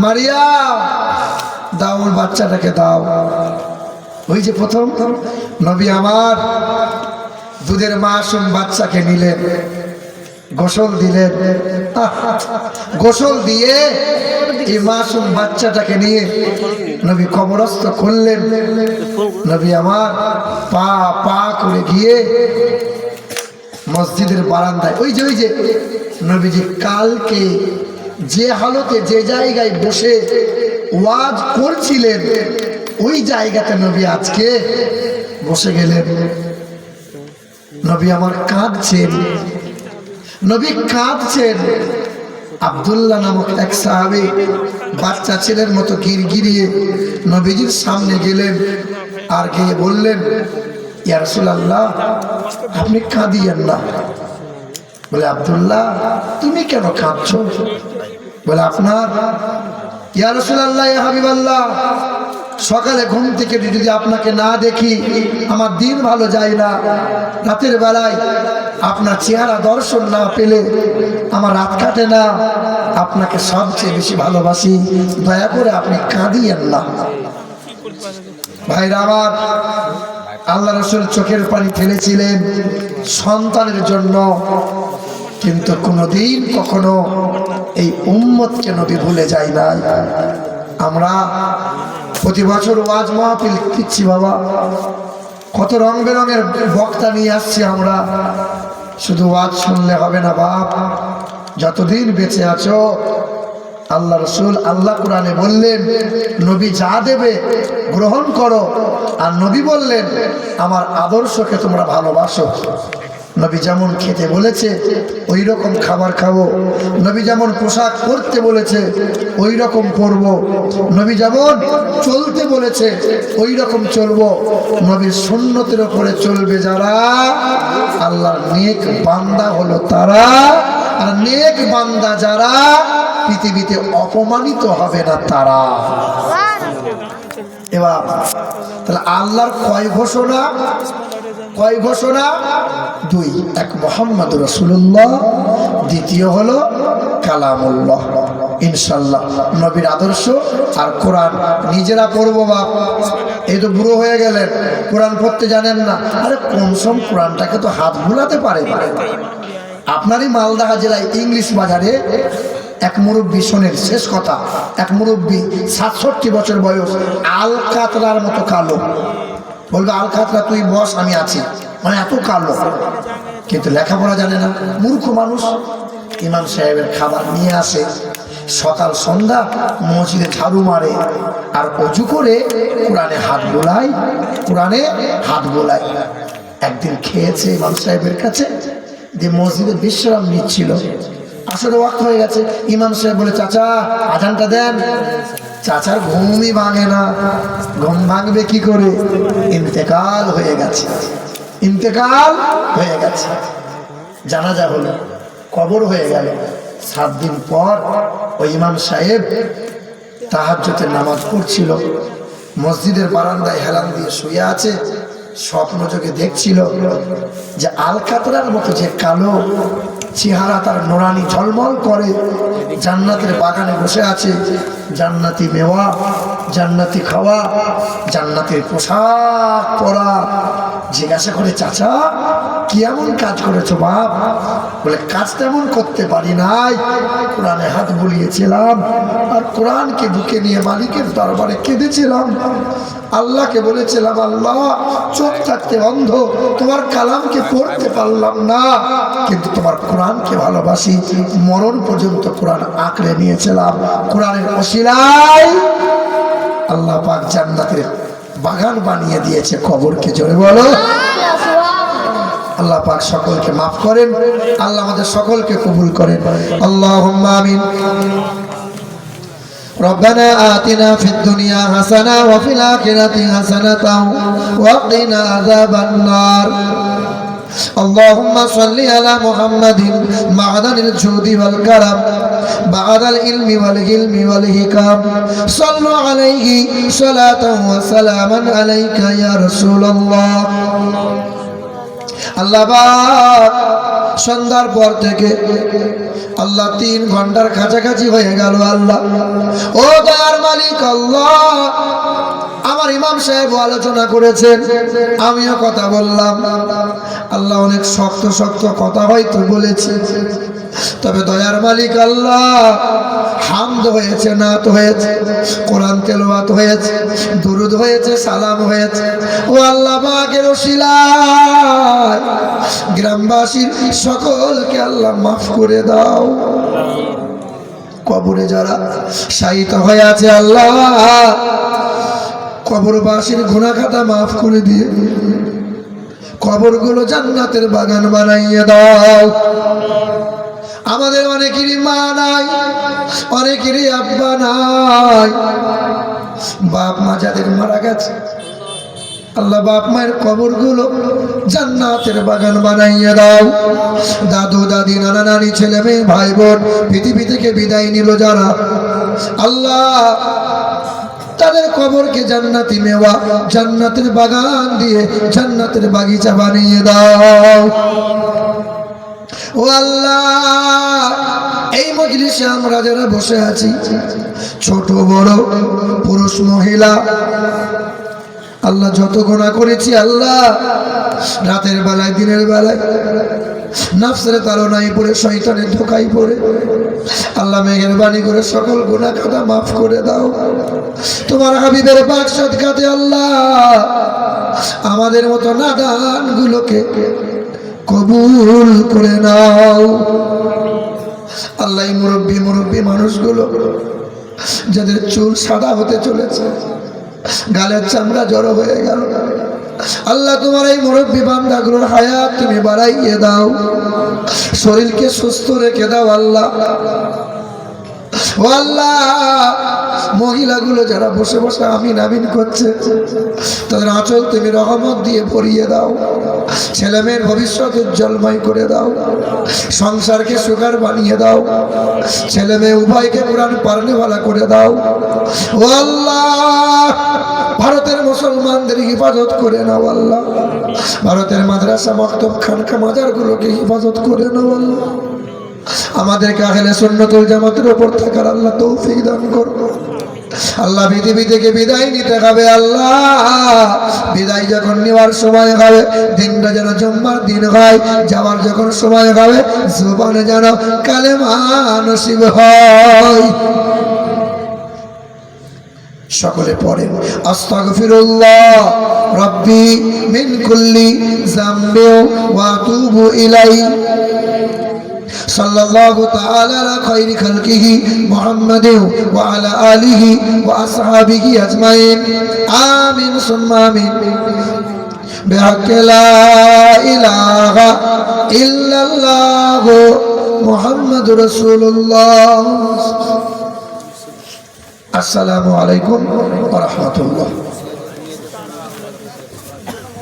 মারিয়াম দাও ওর বাচ্চাটাকে দাও। ওই যে প্রথম নবী আমার দুধের মাসুম বাচ্চাকে নিলেন, গোসল দিলেন, গোসল দিয়ে এই মাসুম বাচ্চাটাকে নিয়ে নবী কবরস্থ করলেন। নবী আমার পা পা করে গিয়ে মসজিদের বারান্দায় ওই যে নবীজি কালকে যে হালতে যে জায়গায় বসে ওয়াজ করছিলেন ওই জায়গাতে নবী আজকে বসে গেলেন। নবী আমার কাঁদছেন, নবী কাঁদছেন। আব্দুল্লাহ নামক এক সাহাবী বাচ্চা ছেলের মতো গিরগিরিয়ে নবীজির সামনে গেলেন আর গিয়ে বললেন, ইয়া রাসূলুল্লাহ আপনি কাঁদিয়েন না। বলে, আব্দুল্লাহ তুমি কেন কাঁদছো? বলে, আপনার ইয়া রাসূলুল্লাহ ইয়া হাবিবাল্লাহ সকালে ঘুম থেকে যদি আপনাকে না দেখি আমার দিন ভালো যায় না, রাতের বেলায় আপনার চেহারা দর্শন না পেলে আমার রাত কাটে না, আপনাকে সবচেয়ে বেশি ভালোবাসি, দয়া করে আপনি কাঁদিয়েন না। ভাইরা আমার, আল্লাহ রাসূল চোখের পানি ফেলেছিলেন সন্তানের জন্য, কিন্তু কোনোদিন কখনো এই উম্মতকে নবী ভুলে যায় না। আমরা প্রতি বছর ওয়াজ মাহফিল দিচ্ছি বাবা, কত রং বেরঙের বক্তা নিয়ে আসছি আমরা। শুধু ওয়াজ শুনলে হবে না বাপ, যতদিন বেঁচে আছো আল্লাহ রসুল আল্লাহ কোরআনে বললেন নবী যা দেবে গ্রহণ করো, আর নবী বললেন আমার আদর্শকে তোমরা ভালোবাসো। নবী যেমন খেতে বলেছে ওই রকম খাবার খাবো, নবী যেমন পোশাক পরতে বলেছে ওই রকম পরবো, নবী যেমন চলতে বলেছে ওই রকম চলবো। নবীর সুন্নতের উপরে চলবে যারা আল্লাহর নেক বান্দা হলো তারা, আর নেক বান্দা যারা পৃথিবীতে অপমানিত হবে না তারা। এবার তাহলে আল্লাহর কয় ঘোষণা? দুই, এক মুহাম্মদ রাসূলুল্লাহ, দ্বিতীয় হলো কালামুল্লাহ। ইনশাআল্লাহ নবীর আদর্শ আর কোরআন নিজেরা পড়বো বাপ। এই তো বুড়ো হয়ে গেলেন, কোরআন পড়তে জানেন না। আরে কমসম কোরআনটাকে তো হাত বুলাতে পারে। আপনারই মালদা জেলায় ইংলিশ বাজারে এক মুরব্বী, শোনেন শেষ কথা, এক মুরব্বী ৬৭ বছর বয়স, আল কাতরার মতো কালো। বলবে আল কাতরা তুই বস আমি আছি, মানে এত কালো, কিন্তু লেখাপড়া জানে না, মূর্খ মানুষ। ইমাম সাহেবের খাবার নিয়ে আসে, সকাল সন্ধ্যা মসজিদে ঝাড়ু মারে আর অজু করে কোরআনে হাত বোলায়। একদিন খেয়েছে ইমাম সাহেবের কাছে, যে মসজিদে বিশ্রাম নিচ্ছিল, আসলে ওয়াক্ত হয়ে গেছে। ইমাম সাহেব বলে, চাচা আজানটা দেন। চাচার ঘুমই ভাঙে না, ঘুম ভাঙবে কি করে? ইন্তেকাল হয়ে গেছে, জানাজা হলো, কবর হয়ে গেল। 7 দিন পর ওই ইমাম সাহেব তাহাজ্জুদের নামাজ পড়ছিল, মসজিদের বারান্দায় হেলান দিয়ে শুয়ে আছে। স্বপ্ন যোগে দেখছিল যে আল কাতরার মতো যে কালো চেহারা, তার নোরানি ঝলমল করে, জান্নাতের বাগানে বসে আছে, জান্নাতি মেওয়া, জান্নাতি খাওয়া, জান্নাতের পোশাক পরা। জিজ্ঞাসা করে, চাচা কি এমন কাজ করেছো বাপ? বলে, কাজ তেমন করতে পারি নাই, কোরআনে হাত বুলিয়েছিলাম আর কোরআনকে বুকে নিয়ে মালিকের দরবারে কেঁদেছিলাম। আল্লাহকে বলেছিলাম, আল্লাহ চোখ থাকতে অন্ধ, তোমার কালামকে পড়তে পারলাম না, কিন্তু তোমার কোরআনকে ভালোবাসি, মরণ পর্যন্ত কোরআন আঁকড়ে নিয়েছিলাম। কোরআনের ওসিলায় আল্লাহ পাক জান্নাতের বাগান বানিয়ে দিয়েছে কবরকে। জোরে বলো আল্লাহ পাক সকলকে মাফ করেন, আল্লাহ আমাদের সকলকে কবুল করেন। আল্লাহুম্মা আমিন। ربنا آتنا في الدنيا حسنة وفي الآخرة حسنة وقنا عذاب النار. اللهم صل على محمد معدن الجود والكرم بعد العلم والحلم والحكم. صلوا عليه صلاة وسلاما عليك يا رسول الله. আল্লাহ পাক সন্ধ্যার পর থেকে আল্লাহ 3 ঘন্টার কাছাকাছি হয়ে গেল। আল্লাহ, ও দয়ার মালিক আল্লাহ, আমার ইমাম সাহেব আলোচনা করেছেন, আমিও কথা বললাম। আল্লাহ, অনেক শক্ত শক্ত কথা হয়তো বলেছে, তবে দয়ার মালিক আল্লাহ, হামদ হয়েছে, নাত হয়েছে, কোরআন তেলাওয়াত হয়েছে, দুরুদ হয়েছে, সালাম হয়েছে। ও আল্লাহ পাকের ওসিলায় গ্রামবাসীর সকলকে আল্লাহ মাফ করে দাও। কবরে যারা শায়িত হয়ে আছে আল্লাহ, কবরবাসীর গুনাহ খাতা মাফ করে দিয়ে কবরগুলো জান্নাতের বাগান বানাইয়ে দাও। আমাদের অনেকেরই মা নাই, অনেকেরই আব্বা নাই, বাপ মা যাদের মারা গেছে আল্লাহ, বাপ মায়ের কবরগুলো জান্নাতের বাগান বানাইয়ে দাও। দাদু দাদি নানা নানি ছেলে মেয়ে ভাই বোন পৃথিবী থেকে বিদায় নিল যারা, আল্লাহ তাদের কবরকে জান্নাতি মেওয়া, জান্নাতের বাগান দিয়ে জান্নাতের বাগিচা বানিয়ে দাও। ও আল্লাহ, এই মজলিসে আমরা যারা বসে আছি, ছোট বড়, পুরুষ মহিলা, আল্লাহ যত গুনাহ করেছি আল্লাহ, রাতের বেলায় দিনের বেলায় নফসের তাড়নায় পড়ে, শয়তানের ধোঁকায় পড়ে, আল্লাহ মেহেরবানি করে সকল গুনাহ খাতা মাফ করে দাও। তোমার হাবিবের পাক সদকাতে আল্লাহ আমাদের মতো নাদান গুলোকে কবুল করে নাও। আল্লাহ, মুরব্বী মানুষগুলো যাদের চুল সাদা হতে চলেছে, গালের চামড়া জড়ো হয়ে গেল, আল্লাহ তোমার এই মুরব্বী বান্দাগুলোর হায়াত তুমি বাড়াইয়ে দাও, শরীরকে সুস্থ রেখে দাও। আল্লাহ, ও আল্লাহ, মহিলাগুলো যারা বসে বসে আমিন আমিন করছে, তাদের আঁচল তুমি রহমত দিয়ে ভরিয়ে দাও, ছেলে মেয়ের ভবিষ্যৎ উজ্জ্বলময় করে দাও, সংসারকে সুখের বানিয়ে দাও, ছেলে মেয়ে উভয়কে কোরআন পারনেওয়ালা করে দাও। ও আল্লাহ, ভারতের মুসলমানদের হিফাজত করে নাও আল্লাহ, ভারতের মাদ্রাসা মক্তব খানকা মাজারগুলোকে হিফাজত করে নাও আল্লাহ, আমাদেরকে আহলে সুন্নাতুল জামাতের উপর থাকার আল্লাহ তৌফিক দান করো। আল্লাহ, পৃথিবী থেকে বিদায় নিতে হবে আল্লাহ, বিদায় যখন নেওয়ার সময় হবে দিনটা যেন জুম্মার দিন হয়, যাওয়ার যখন সময় হবে জবানে যেন কালেমা নসিব হয়। সকলে পড়েন আস্তাগফিরুল্লাহ রাব্বি মিন কুল্লি যামবি ওয়া আতুবু ইলাইহি। সাল্লাল্লাহু তাআলা আলা খায়রি খালকিহি মুহাম্মাদিন ওয়া আলা আলিহি ওয়া আসহাবিহি আজমাইন। আমিন সুম্মা আমিন। বিহাক্কি লা ইলাহা ইল্লাল্লাহ মুহাম্মাদুর রাসূলুল্লাহ। আসসালামু আলাইকুম ওয়া রাহমাতুল্লাহ।